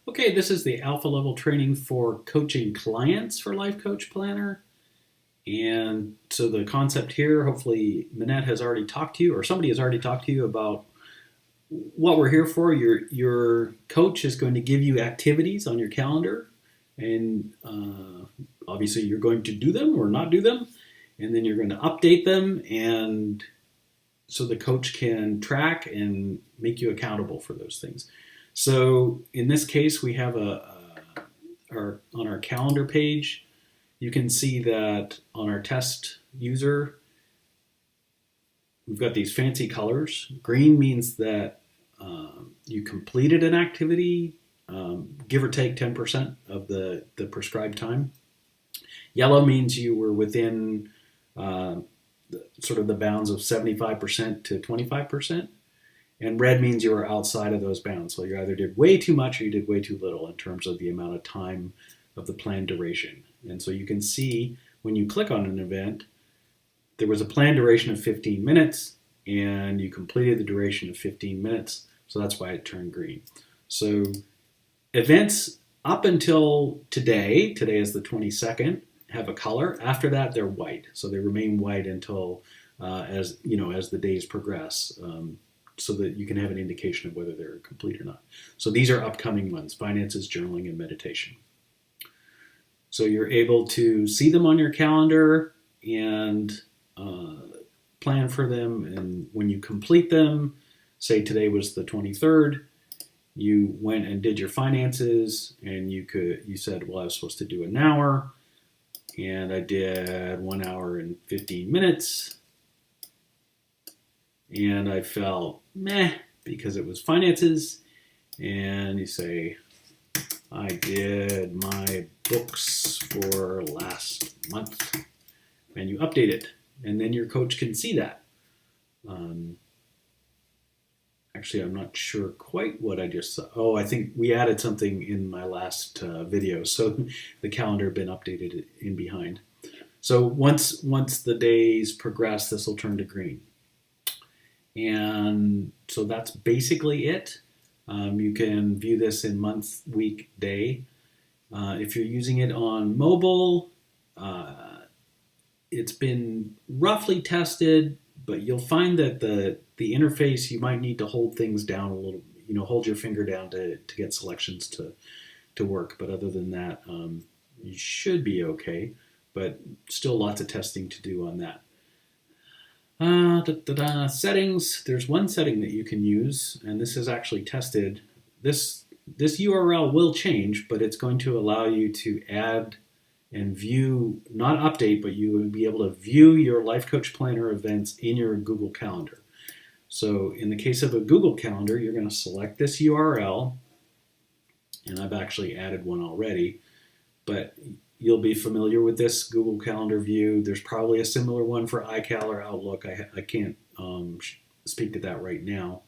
Okay, this is the alpha level training for coaching clients for Life Coach Planner. And so the concept here, hopefully Minette has already talked to you or somebody has already talked to you about what we're here for. Your coach is going to give you activities on your calendar, and obviously you're going to do them or not do them, and then you're going to update them, and so the coach can track and make you accountable for those things. So in this case, we have on our calendar page, you can see that on our test user, we've got these fancy colors. Green means that you completed an activity, give or take 10% of the prescribed time. Yellow means you were within sort of the bounds of 75% to 25%. And red means you were outside of those bounds. So you either did way too much or you did way too little in terms of the amount of time of the planned duration. And so you can see when you click on an event, there was a planned duration of 15 minutes and you completed the duration of 15 minutes. So that's why it turned green. So events up until today is the 22nd, have a color. After that, they're white. So they remain white until as the days progress. So that you can have an indication of whether they're complete or not. So these are upcoming ones: finances, journaling, and meditation. So you're able to see them on your calendar and plan for them. And when you complete them, say today was the 23rd, you went and did your finances, and you said, well, I was supposed to do an hour, and I did 1 hour and 15 minutes. And I felt meh because it was finances. And you say, I did my books for last month. And you update it. And then your coach can see that. Actually, I'm not sure quite what I just saw. Oh, I think we added something in my last video. So the calendar had been updated in behind. So once the days progress, this will turn to green. And so that's basically it. You can view this in month, week, day. If you're using it on mobile, it's been roughly tested, but you'll find that the interface, you might need to hold things down a little, hold your finger down to get selections to work. But other than that, you should be okay, but still lots of testing to do on that. Settings. There's one setting that you can use, and this is actually tested. This URL will change, but it's going to allow you to add and view, not update, but you will be able to view your Life Coach Planner events in your Google Calendar. So in the case of a Google Calendar, you're going to select this URL, and I've actually added one already, but you'll be familiar with this Google Calendar view. There's probably a similar one for iCal or Outlook. I can't speak to that right now.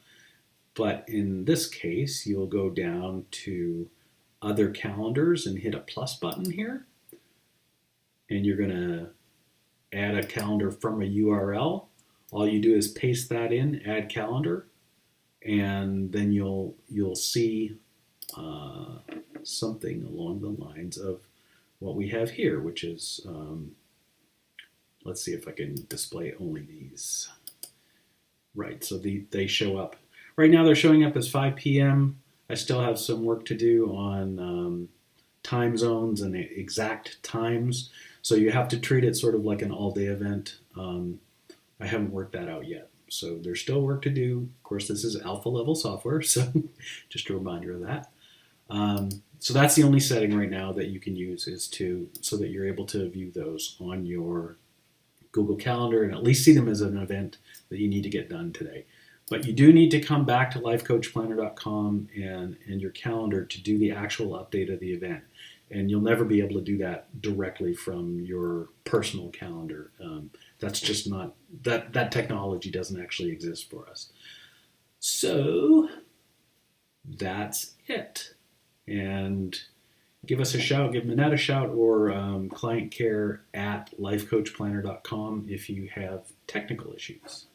But in this case, you'll go down to Other Calendars and hit a plus button here. And you're going to add a calendar from a URL. All you do is paste that in, add calendar, and then you'll see something along the lines of what we have here, which is, let's see if I can display only these. Right, so they show up. Right now they're showing up as 5 p.m. I still have some work to do on time zones and exact times. So you have to treat it sort of like an all-day event. I haven't worked that out yet. So there's still work to do. Of course, this is alpha level software, so just a reminder of that. So that's the only setting right now that you can use so that you're able to view those on your Google Calendar and at least see them as an event that you need to get done today. But you do need to come back to lifecoachplanner.com and your calendar to do the actual update of the event. And you'll never be able to do that directly from your personal calendar. That's just not, that technology doesn't actually exist for us. So that's it. And give us a shout, give Minette a shout, or client care at lifecoachplanner.com if you have technical issues.